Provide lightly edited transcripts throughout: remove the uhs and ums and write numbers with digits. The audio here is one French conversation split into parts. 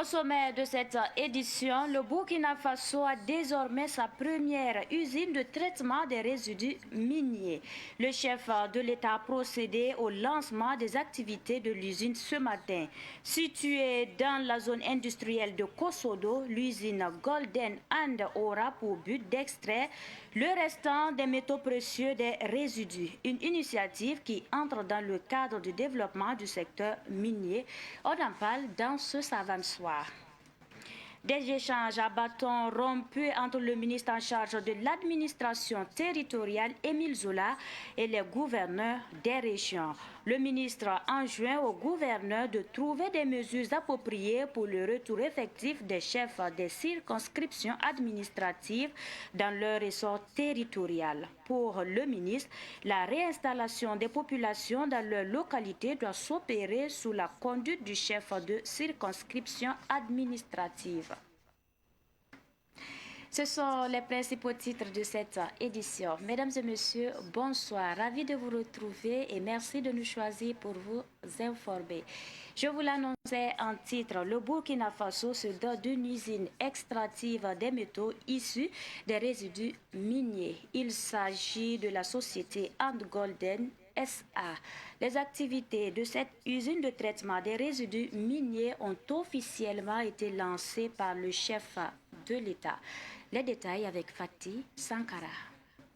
Au sommet de cette édition, le Burkina Faso a désormais sa première usine de traitement des résidus miniers. Le chef de l'État a procédé au lancement des activités de l'usine ce matin. Située dans la zone industrielle de Kosodo, l'usine Golden And aura pour but d'extraire le restant des métaux précieux des résidus. Une initiative qui entre dans le cadre du développement du secteur minier. On en parle dans ce savant soir. Des échanges à bâton rompu entre le ministre en charge de l'administration territoriale, Émile Zola, et les gouverneurs des régions. Le ministre enjoint aux gouverneurs de trouver des mesures appropriées pour le retour effectif des chefs des circonscriptions administratives dans leur ressort territorial. Pour le ministre, la réinstallation des populations dans leur localité doit s'opérer sous la conduite du chef de circonscription administrative. Ce sont les principaux titres de cette édition. Mesdames et messieurs, bonsoir. Ravi de vous retrouver et merci de nous choisir pour vous informer. Je vous l'annonçais en titre, le Burkina Faso se dote d'une usine extractive des métaux issus des résidus miniers. Il s'agit de la société And Golden SA. Les activités de cette usine de traitement des résidus miniers ont officiellement été lancées par le chef de l'État. Les détails avec Fatih Sankara.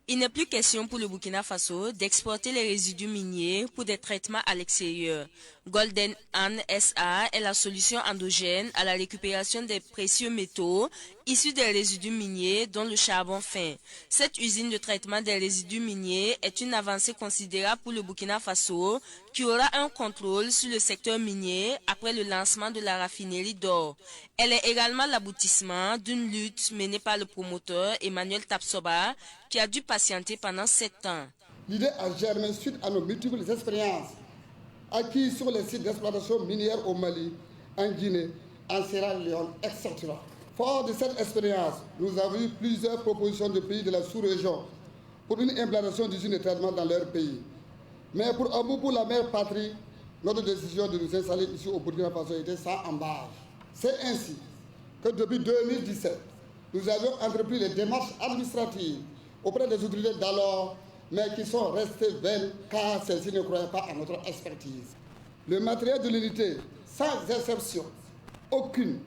Il n'est plus question pour le Burkina Faso d'exporter les résidus miniers pour des traitements à l'extérieur. Golden And SA est la solution endogène à la récupération des précieux métaux issus des résidus miniers dont le charbon fin. Cette usine de traitement des résidus miniers est une avancée considérable pour le Burkina Faso qui aura un contrôle sur le secteur minier après le lancement de la raffinerie d'or. Elle est également l'aboutissement d'une lutte menée par le promoteur Emmanuel Tapsoba qui a dû patienter pendant 7 ans. L'idée a germé suite à nos multiples expériences acquises sur les sites d'exploitation minière au Mali, en Guinée, en Sierra Leone, etc. Fort de cette expérience, nous avons eu plusieurs propositions de pays de la sous-région pour une implantation d'usines de traitement dans leur pays. Mais pour un bout pour la mère patrie, notre décision de nous installer ici au Burkina Faso était sans embâche. C'est ainsi que depuis 2017, nous avons entrepris les démarches administratives auprès des autorités d'alors, mais qui sont restées vaines car celles-ci ne croyaient pas à notre expertise. Le matériel de l'unité, sans exception aucune,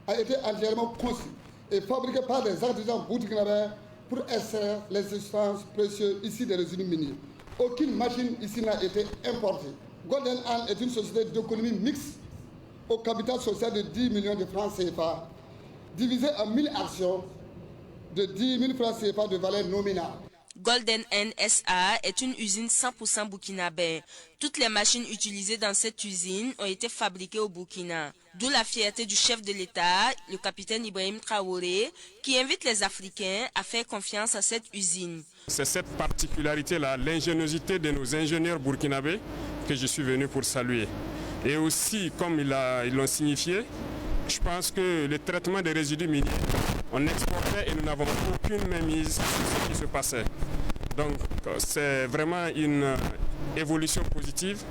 a été entièrement conçu et fabriqué par des artisans burkinabés pour extraire les substances précieuses ici des résidus miniers. Aucune machine ici n'a été importée. Golden And est une société d'économie mixte au capital social de 10 millions de francs CFA, divisé en 1000 actions de 10 000 francs CFA de valeur nominale. Golden And SA est une usine 100% burkinabé. Toutes les machines utilisées dans cette usine ont été fabriquées au Burkina. D'où la fierté du chef de l'État, le capitaine Ibrahim Traoré, qui invite les Africains à faire confiance à cette usine. C'est cette particularité-là, l'ingéniosité de nos ingénieurs burkinabés que je suis venu pour saluer. Et aussi, comme ils l'ont signifié, je pense que le traitement des résidus miniers, on exportait et nous n'avons aucune mainmise sur ce qui se passait. Donc c'est vraiment une évolution positive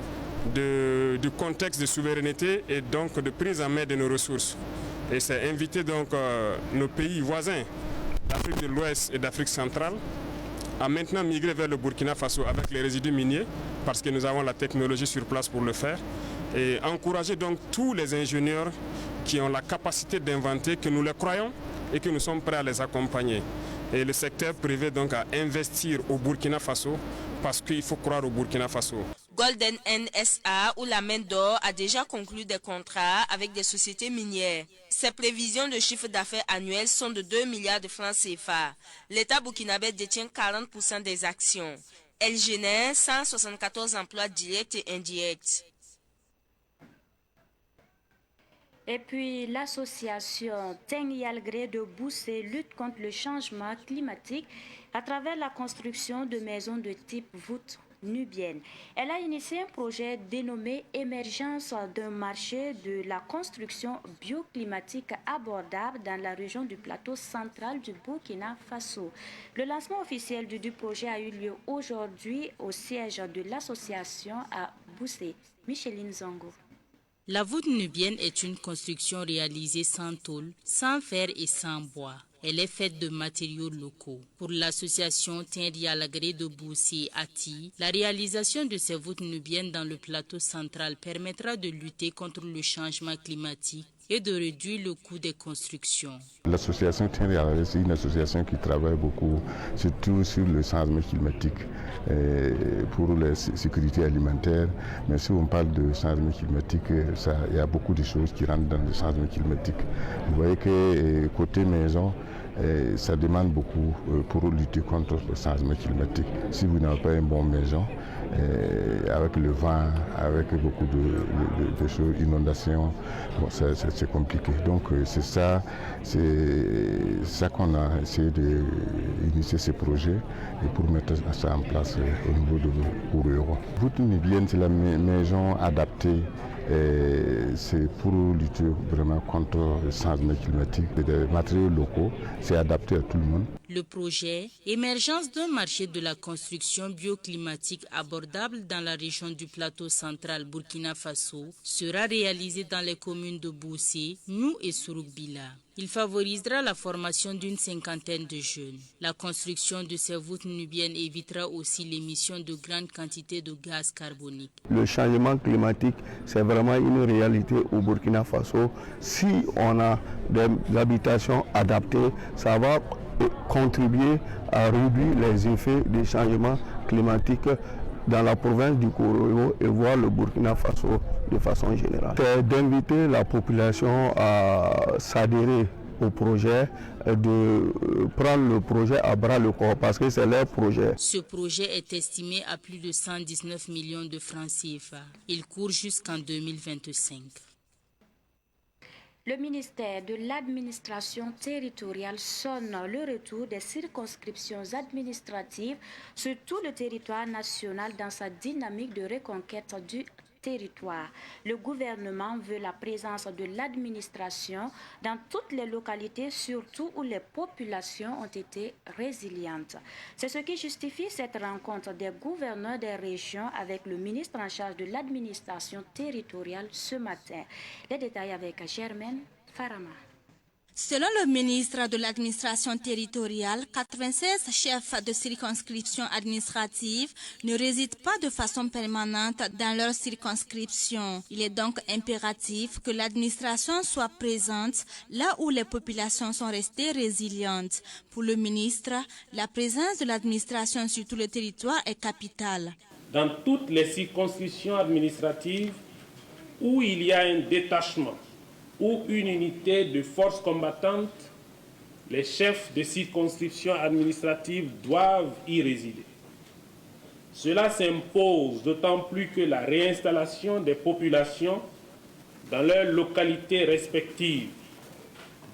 du contexte de souveraineté et donc de prise en main de nos ressources. Et c'est inviter donc nos pays voisins d'Afrique de l'Ouest et d'Afrique centrale à maintenant migrer vers le Burkina Faso avec les résidus miniers parce que nous avons la technologie sur place pour le faire. Et encourager donc tous les ingénieurs qui ont la capacité d'inventer, que nous les croyons et que nous sommes prêts à les accompagner. Et le secteur privé donc à investir au Burkina Faso parce qu'il faut croire au Burkina Faso. Golden And SA ou la main d'or a déjà conclu des contrats avec des sociétés minières. Ses prévisions de chiffre d'affaires annuel sont de 2 milliards de francs CFA. L'État burkinabé détient 40% des actions. Elle génère 174 emplois directs et indirects. Et puis, l'association Tengyalgré de Boussé lutte contre le changement climatique à travers la construction de maisons de type voûte nubienne. Elle a initié un projet dénommé Émergence d'un marché de la construction bioclimatique abordable dans la région du plateau central du Burkina Faso. Le lancement officiel du projet a eu lieu aujourd'hui au siège de l'association à Boussé. Micheline Zongo. La voûte nubienne est une construction réalisée sans tôle, sans fer et sans bois. Elle est faite de matériaux locaux. Pour l'association Tiendialagré de Boussi Ati, la réalisation de ces voûtes nubiennes dans le plateau central permettra de lutter contre le changement climatique et de réduire le coût des constructions. L'association Tiendialagré, c'est une association qui travaille beaucoup, surtout sur le changement climatique, pour la sécurité alimentaire. Mais si on parle de changement climatique, il y a beaucoup de choses qui rentrent dans le changement climatique. Vous voyez que côté maison, ça demande beaucoup pour lutter contre le changement climatique. Si vous n'avez pas une bonne maison, avec le vent, avec beaucoup de choses, inondations, bon, c'est compliqué. Donc c'est ça qu'on a essayé d'initier ce projet et pour mettre ça en place au niveau de Gourouéro. Voûte nubienne, c'est la maison adaptée. C'est pour lutter vraiment contre le changement climatique. Des matériaux locaux, c'est adapté à tout le monde. Le projet, émergence d'un marché de la construction bioclimatique abordable dans la région du plateau central Burkina Faso, sera réalisé dans les communes de Boussé, Nou et Souroukbila. Il favorisera la formation d'une 50aine de jeunes. La construction de ces voûtes nubiennes évitera aussi l'émission de grandes quantités de gaz carbonique. Le changement climatique, c'est vraiment une réalité au Burkina Faso. Si on a des habitations adaptées, ça va contribuer à réduire les effets des changements climatiques dans la province du Gourouéro et voir le Burkina Faso de façon générale. C'est d'inviter la population à s'adhérer au projet, de prendre le projet à bras le corps parce que c'est leur projet. Ce projet est estimé à plus de 119 millions de francs CFA. Il court jusqu'en 2025. Le ministère de l'administration territoriale sonne le retour des circonscriptions administratives sur tout le territoire national dans sa dynamique de reconquête du territoire. Le gouvernement veut la présence de l'administration dans toutes les localités, surtout où les populations ont été résilientes. C'est ce qui justifie cette rencontre des gouverneurs des régions avec le ministre en charge de l'administration territoriale ce matin. Les détails avec Germaine Farama. Selon le ministre de l'administration territoriale, 96 chefs de circonscription administrative ne résident pas de façon permanente dans leur circonscription. Il est donc impératif que l'administration soit présente là où les populations sont restées résilientes. Pour le ministre, la présence de l'administration sur tout le territoire est capitale. Dans toutes les circonscriptions administratives où il y a un détachement ou une unité de force combattante, les chefs de circonscription administrative doivent y résider. Cela s'impose d'autant plus que la réinstallation des populations dans leurs localités respectives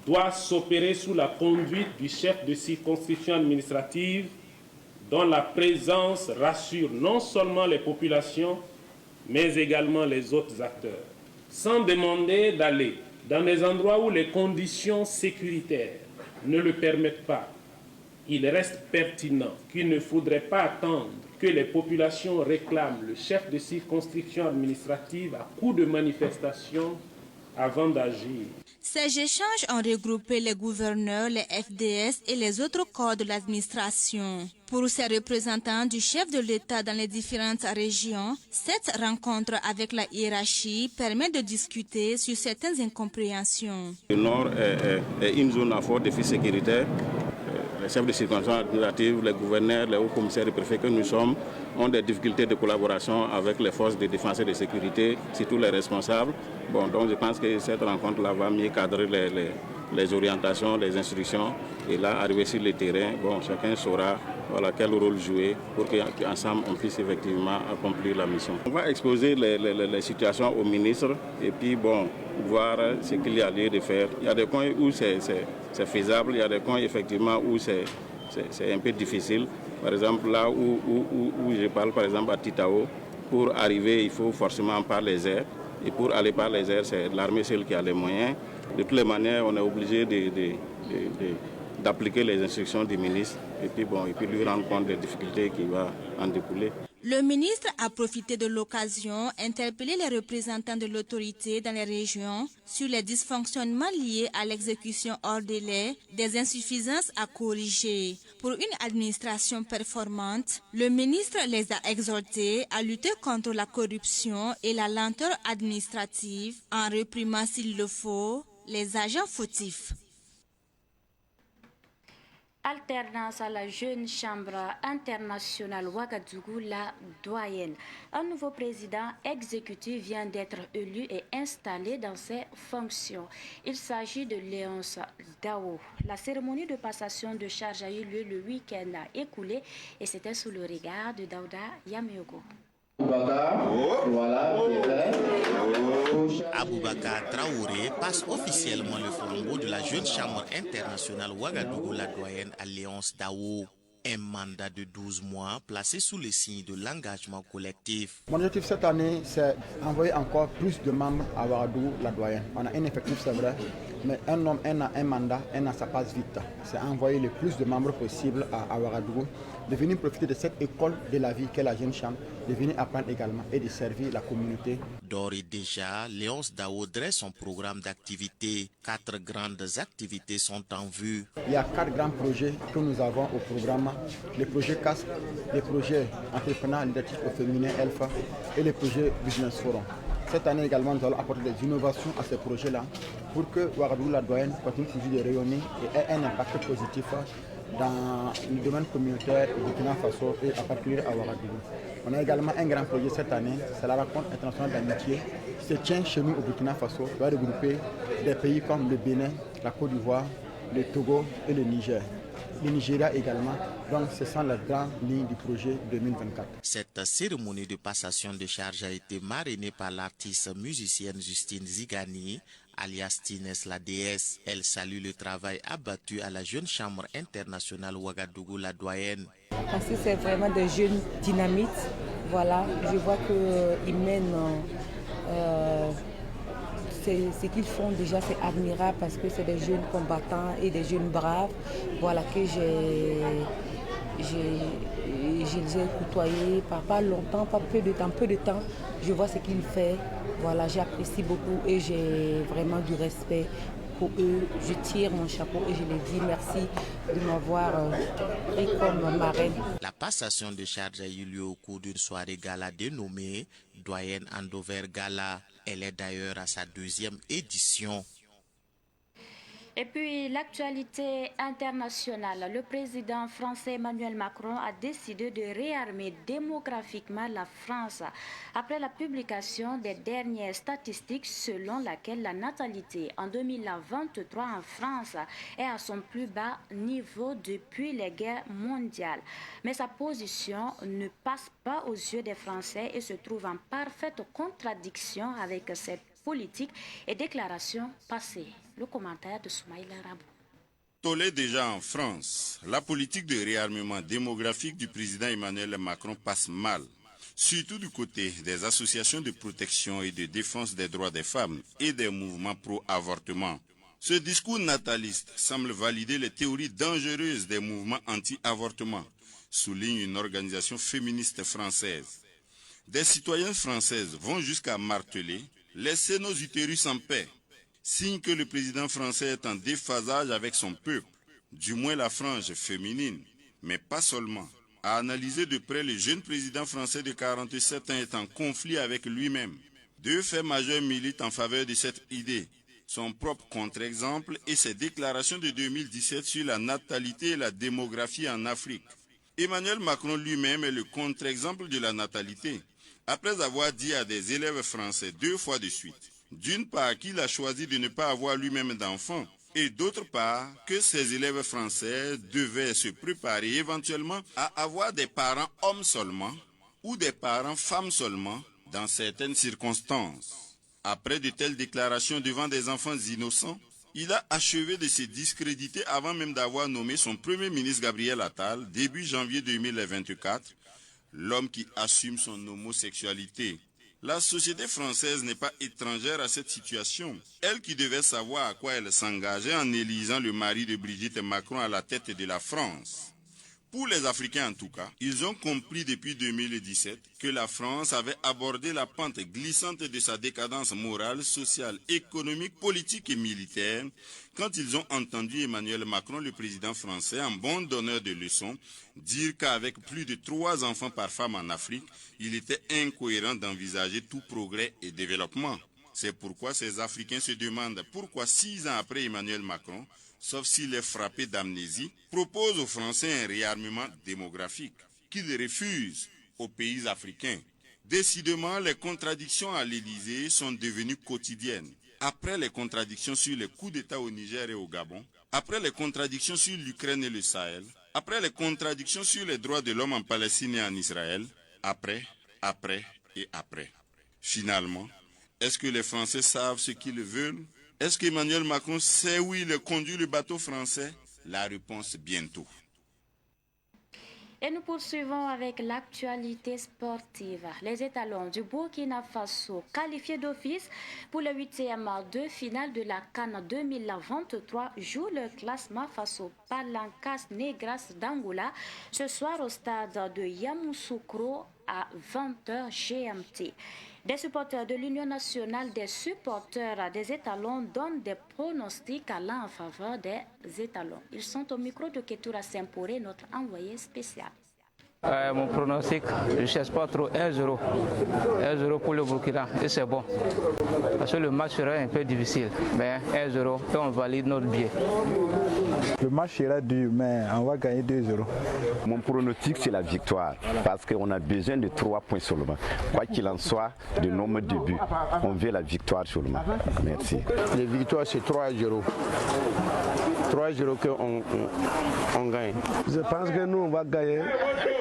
doit s'opérer sous la conduite du chef de circonscription administrative dont la présence rassure non seulement les populations, mais également les autres acteurs. Sans demander d'aller dans des endroits où les conditions sécuritaires ne le permettent pas, il reste pertinent qu'il ne faudrait pas attendre que les populations réclament le chef de circonscription administrative à coup de manifestation avant d'agir. Ces échanges ont regroupé les gouverneurs, les FDS et les autres corps de l'administration. Pour ces représentants du chef de l'État dans les différentes régions, cette rencontre avec la hiérarchie permet de discuter sur certaines incompréhensions. Le Nord est une zone à fort défi sécuritaire. Les chefs de circonscription administrative, les gouverneurs, les hauts commissaires et préfets que nous sommes ont des difficultés de collaboration avec les forces de défense et de sécurité, surtout les responsables. Bon, donc je pense que cette rencontre-là va mieux cadrer les orientations, les instructions. Et là, arriver sur le terrain, bon, chacun saura quel rôle jouer pour qu'ensemble on puisse effectivement accomplir la mission. On va exposer les situations au ministre et puis bon, voir ce qu'il y a lieu de faire. Il y a des coins où c'est faisable, il y a des coins effectivement où c'est un peu difficile. Par exemple, là où je parle, par exemple à Titao, pour arriver, il faut forcément par les airs. Et pour aller par les airs, c'est l'armée seule qui a les moyens. De toutes les manières, on est obligé d'appliquer les instructions du ministre et puis lui rendre compte des difficultés qui vont en découler. Le ministre a profité de l'occasion, interpellé les représentants de l'autorité dans les régions sur les dysfonctionnements liés à l'exécution hors délai, des insuffisances à corriger. Pour une administration performante, le ministre les a exhortés à lutter contre la corruption et la lenteur administrative en réprimant s'il le faut les agents fautifs. Alternance à la jeune chambre internationale Ouagadougou, la doyenne. Un nouveau président exécutif vient d'être élu et installé dans ses fonctions. Il s'agit de Léonce Dao. La cérémonie de passation de charge a eu lieu le week-end écoulé et c'était sous le regard de Daouda Yameogo. Aboubakar Traoré passe officiellement le flambeau de la jeune chambre internationale Ouagadougou, la doyenne à Léonce Dao. Un mandat de 12 mois placé sous le signe de l'engagement collectif. Mon objectif cette année, c'est envoyer encore plus de membres à Ouagadougou, la doyenne. On a un effectif, c'est vrai, mais un homme, un mandat, ça passe vite. C'est envoyer le plus de membres possible à Ouagadougou, de venir profiter de cette école de la vie qu'est la jeune chambre, de venir apprendre également et de servir la communauté. D'ores et déjà, Léonce Dao dresse son programme d'activités. 4 grandes activités sont en vue. Il y a 4 grands projets que nous avons au programme. Les projets CASP, les projets entrepreneurs leadership au féminin ELFA et les projets Business Forum. Cette année également, nous allons apporter des innovations à ces projets-là pour que Ouagadougou, la doyenne, continue toujours de rayonner et ait un impact positif dans le domaine communautaire au Burkina Faso et en particulier à Ouagadougou. On a également un grand projet cette année, c'est la rencontre internationale d'amitié qui se tient chez nous au Burkina Faso, qui va regrouper des pays comme le Bénin, la Côte d'Ivoire, le Togo et le Niger. Le Nigeria également, donc ce sont les grandes lignes du projet 2024. Cette cérémonie de passation de charge a été marrainée par l'artiste musicienne Justine Zigani, alias Tines la déesse. Elle salue le travail abattu à la jeune chambre internationale Ouagadougou, la doyenne. Parce que c'est vraiment des jeunes dynamites. Voilà, je vois qu'ils mènent... ce qu'ils font déjà, c'est admirable parce que c'est des jeunes combattants et des jeunes braves. Voilà, que je les ai côtoyés pas longtemps, pas peu de temps. Je vois ce qu'ils font. Voilà, j'apprécie beaucoup et j'ai vraiment du respect pour eux. Je tire mon chapeau et je les dis merci de m'avoir pris comme marraine. La passation de charge a eu lieu au cours d'une soirée gala dénommée Doyenne Andover Gala. Elle est d'ailleurs à sa 2e édition. Et puis l'actualité internationale. Le président français Emmanuel Macron a décidé de réarmer démographiquement la France après la publication des dernières statistiques selon laquelle la natalité en 2023 en France est à son plus bas niveau depuis les guerres mondiales. Mais sa position ne passe pas aux yeux des Français et se trouve en parfaite contradiction avec cette politique et déclarations passées. Le commentaire de Soumaïla Rabou. Tollé déjà en France, la politique de réarmement démographique du président Emmanuel Macron passe mal, surtout du côté des associations de protection et de défense des droits des femmes et des mouvements pro-avortement. Ce discours nataliste semble valider les théories dangereuses des mouvements anti-avortement, souligne une organisation féministe française. Des citoyennes françaises vont jusqu'à marteler « Laissez nos utérus en paix », signe que le président français est en déphasage avec son peuple, du moins la frange féminine, mais pas seulement. À analyser de près, le jeune président français de 47 ans est en conflit avec lui-même. 2 faits majeurs militent en faveur de cette idée. Son propre contre-exemple et ses déclarations de 2017 sur la natalité et la démographie en Afrique. Emmanuel Macron lui-même est le contre-exemple de la natalité, après avoir dit à des élèves français 2 fois de suite, d'une part qu'il a choisi de ne pas avoir lui-même d'enfants, et d'autre part que ses élèves français devaient se préparer éventuellement à avoir des parents hommes seulement ou des parents femmes seulement dans certaines circonstances. Après de telles déclarations devant des enfants innocents, il a achevé de se discréditer avant même d'avoir nommé son premier ministre Gabriel Attal, début janvier 2024, l'homme qui assume son homosexualité. La société française n'est pas étrangère à cette situation. Elle qui devait savoir à quoi elle s'engageait en élisant le mari de Brigitte Macron à la tête de la France. Pour les Africains en tout cas, ils ont compris depuis 2017 que la France avait abordé la pente glissante de sa décadence morale, sociale, économique, politique et militaire quand ils ont entendu Emmanuel Macron, le président français, en bon donneur de leçons, dire qu'avec plus de 3 enfants par femme en Afrique, il était incohérent d'envisager tout progrès et développement. C'est pourquoi ces Africains se demandent pourquoi 6 ans après Emmanuel Macron, sauf s'il est frappé d'amnésie, propose aux Français un réarmement démographique qu'ils refusent aux pays africains. Décidément, les contradictions à l'Élysée sont devenues quotidiennes. Après les contradictions sur les coups d'État au Niger et au Gabon, après les contradictions sur l'Ukraine et le Sahel, après les contradictions sur les droits de l'homme en Palestine et en Israël, après. Finalement, est-ce que les Français savent ce qu'ils veulent? Est-ce qu'Emmanuel Macron sait où il conduit le bateau français? La réponse bientôt. Et nous poursuivons avec l'actualité sportive. Les étalons du Burkina Faso, qualifiés d'office pour le 8e de finale de la CAN 2023, jouent le classement face aux Palancas Negras d'Angola ce soir au stade de Yamoussoukro à 20h GMT. Des supporters de l'Union nationale des supporters des étalons donnent des pronostics allant en faveur des étalons. Ils sont au micro de Ketoura Semporé, notre envoyé spécial. Mon pronostic, je ne cherche pas trop 1-0. 1-0 pour le Burkina et c'est bon. Parce que le match sera un peu difficile. Mais 1-0 et on valide notre billet. Le match sera dur, mais on va gagner 2-0. Mon pronostic, c'est la victoire. Parce qu'on a besoin de 3 points seulement. Quoi qu'il en soit, de nombre de buts, on veut la victoire seulement. Merci. La victoire, c'est 3-0. 3-0 qu'on gagne. Je pense que nous, on va gagner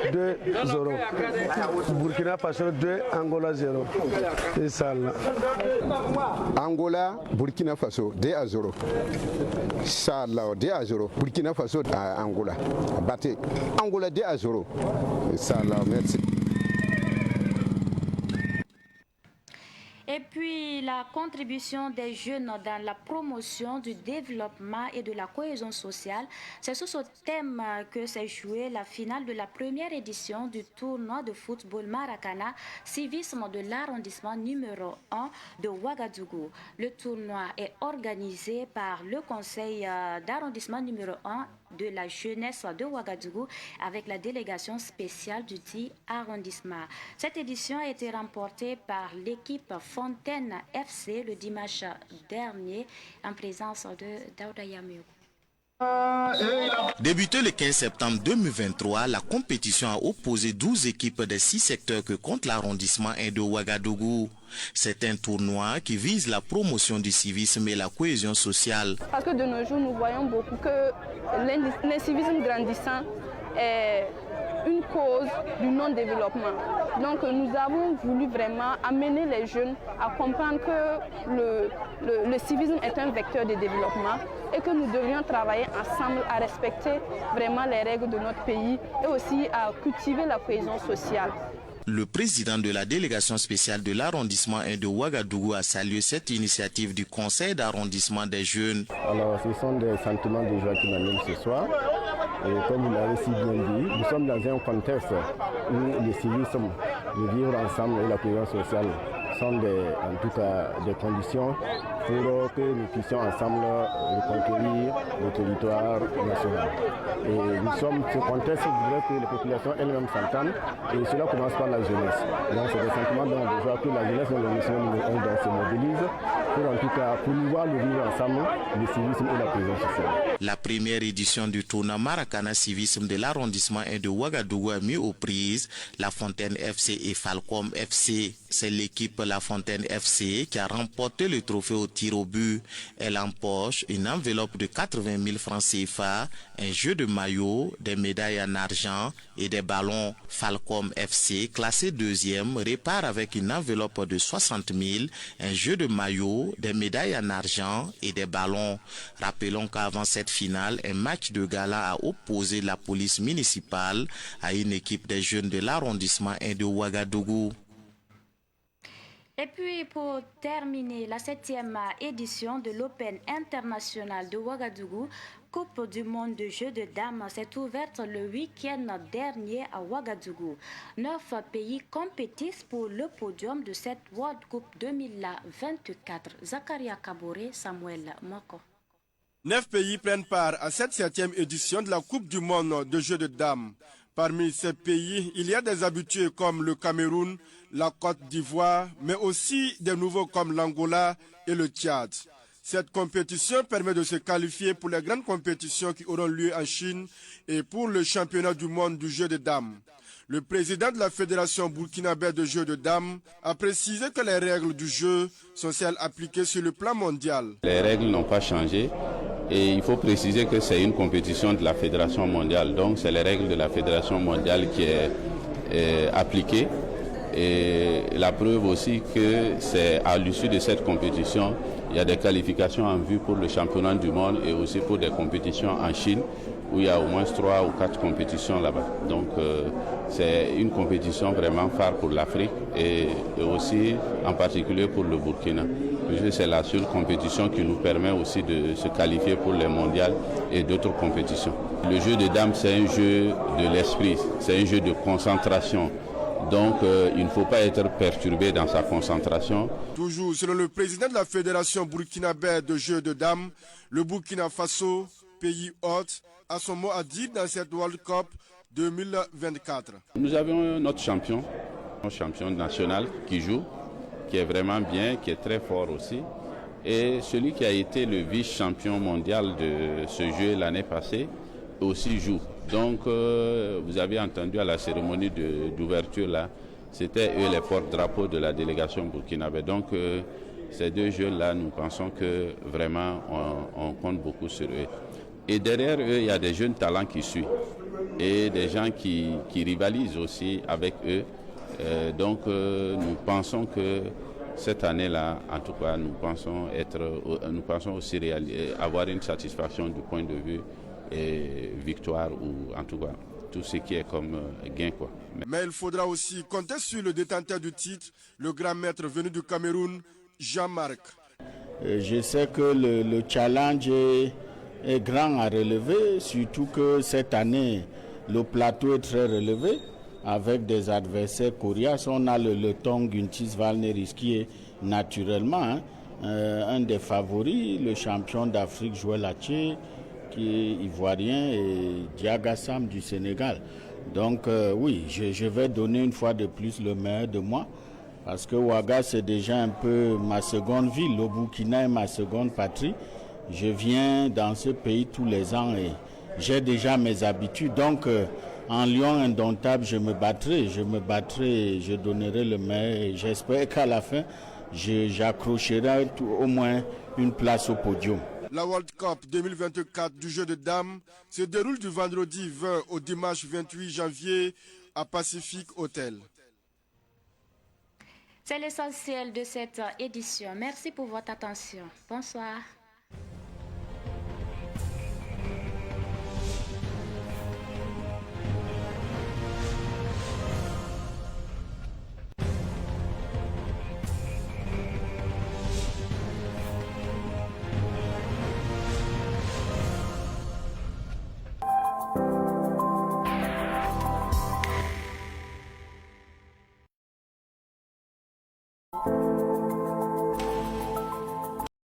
2-0. Burkina Faso 2, Angola 0. C'est ça là. Angola, Burkina Faso 2-0. Ça là, 2-0. Burkina Faso à Angola. Battez. Angola 2-0. Ça là, merci. Et puis, la contribution des jeunes dans la promotion du développement et de la cohésion sociale, c'est sous ce thème que s'est jouée la finale de la première édition du tournoi de football Maracana, civisme de l'arrondissement numéro 1 de Ouagadougou. Le tournoi est organisé par le conseil d'arrondissement numéro 1 de la jeunesse de Ouagadougou avec la délégation spéciale du dit arrondissement. Cette édition a été remportée par l'équipe Fontaine FC le dimanche dernier en présence de Daouda Yamou. Débuté le 15 septembre 2023, la compétition a opposé 12 équipes des 6 secteurs que compte l'arrondissement de Ouagadougou. C'est un tournoi qui vise la promotion du civisme et la cohésion sociale. Parce que de nos jours, nous voyons beaucoup que l'incivisme grandissant est une cause du non-développement. Donc nous avons voulu vraiment amener les jeunes à comprendre que le civisme est un vecteur de développement et que nous devrions travailler ensemble à respecter vraiment les règles de notre pays et aussi à cultiver la cohésion sociale. Le président de la délégation spéciale de l'arrondissement de Ouagadougou a salué cette initiative du conseil d'arrondissement des jeunes. Alors ce sont des sentiments de joie qui m'animent ce soir. Et comme vous l'avez si bien dit, nous sommes dans un contexte où le civisme, le vivre ensemble et la cohésion sociale sont en tout cas des conditions pour que nous puissions ensemble reconquérir le territoire national. Et nous sommes ce contexte, je voudrais que les populations elles-mêmes s'entendent et cela commence par la jeunesse. Donc c'est des sentiments dont on voit que la jeunesse dans le se mobilise pour en tout cas promouvoir le vivre ensemble, le civisme et la cohésion sociale. La première édition du tournoi Maracana Civisme de l'arrondissement de Ouagadougou a mis aux prises La Fontaine FC et Falcom FC. C'est l'équipe La Fontaine FC qui a remporté le trophée au tir au but. Elle empoche une enveloppe de 80 000 francs CFA, un jeu de maillot, des médailles en argent et des ballons. Falcom FC, classé deuxième, repart avec une enveloppe de 60 000, un jeu de maillot, des médailles en argent et des ballons. Rappelons qu'avant cette finale, un match de gala a opposé la police municipale à une équipe des jeunes de l'arrondissement de Ouagadougou. Et puis pour terminer, la 7e édition de l'Open international de Ouagadougou, Coupe du monde de jeux de dames, s'est ouverte le week-end dernier à Ouagadougou. 9 pays compétissent pour le podium de cette World Cup 2024. Zakaria Kaboré, Samuel Moko. 9 pays prennent part à cette 7e édition de la Coupe du monde de jeux de dames. Parmi ces pays, il y a des habitués comme le Cameroun, la Côte d'Ivoire, mais aussi des nouveaux comme l'Angola et le Tchad. Cette compétition permet de se qualifier pour les grandes compétitions qui auront lieu en Chine et pour le championnat du monde du jeu de dames. Le président de la Fédération burkinabé de jeux de dames a précisé que les règles du jeu sont celles appliquées sur le plan mondial. Les règles n'ont pas changé. Et il faut préciser que c'est une compétition de la Fédération mondiale. Donc c'est les règles de la Fédération mondiale qui est appliquée. Et la preuve aussi que c'est à l'issue de cette compétition, il y a des qualifications en vue pour le championnat du monde et aussi pour des compétitions en Chine où il y a au moins 3 ou 4 compétitions là-bas. Donc c'est une compétition vraiment phare pour l'Afrique et aussi en particulier pour le Burkina. C'est la seule compétition qui nous permet aussi de se qualifier pour les mondiales et d'autres compétitions. Le jeu de dames, c'est un jeu de l'esprit, c'est un jeu de concentration. Donc il ne faut pas être perturbé dans sa concentration. Toujours selon le président de la Fédération burkinabé de jeux de dames, le Burkina Faso, pays hôte, a son mot à dire dans cette World Cup 2024. Nous avons notre champion national qui joue, qui est vraiment bien, qui est très fort aussi. Et celui qui a été le vice-champion mondial de ce jeu l'année passée aussi joue. Donc vous avez entendu à la cérémonie d'ouverture là, c'était eux les porte-drapeaux de la délégation burkinabé. Donc ces deux jeux-là, nous pensons que vraiment on compte beaucoup sur eux. Et derrière eux, il y a des jeunes talents qui suivent et des gens qui rivalisent aussi avec eux. Donc nous pensons que cette année-là, en tout cas, nous pensons aussi avoir une satisfaction du point de vue et victoire ou en tout cas tout ce qui est comme gain quoi. Mais il faudra aussi compter sur le détenteur du titre, le grand maître venu du Cameroun, Jean-Marc. Je sais que le challenge est grand à relever, surtout que cette année le plateau est très relevé avec des adversaires coriaces. On a le Tong Guntis Valneris qui est naturellement un des favoris, le champion d'Afrique Joël Haché qui est ivoirien et Diagassam du Sénégal. Donc oui, je vais donner une fois de plus le meilleur de moi parce que Ouaga c'est déjà un peu ma seconde ville, le Burkina est ma seconde patrie. Je viens dans ce pays tous les ans et j'ai déjà mes habitudes. Donc en lion indomptable, je me battrai, je donnerai le meilleur et j'espère qu'à la fin, j'accrocherai au moins une place au podium. La World Cup 2024 du jeu de dames se déroule du vendredi 20 au dimanche 28 janvier à Pacific Hotel. C'est l'essentiel de cette édition. Merci pour votre attention. Bonsoir. you.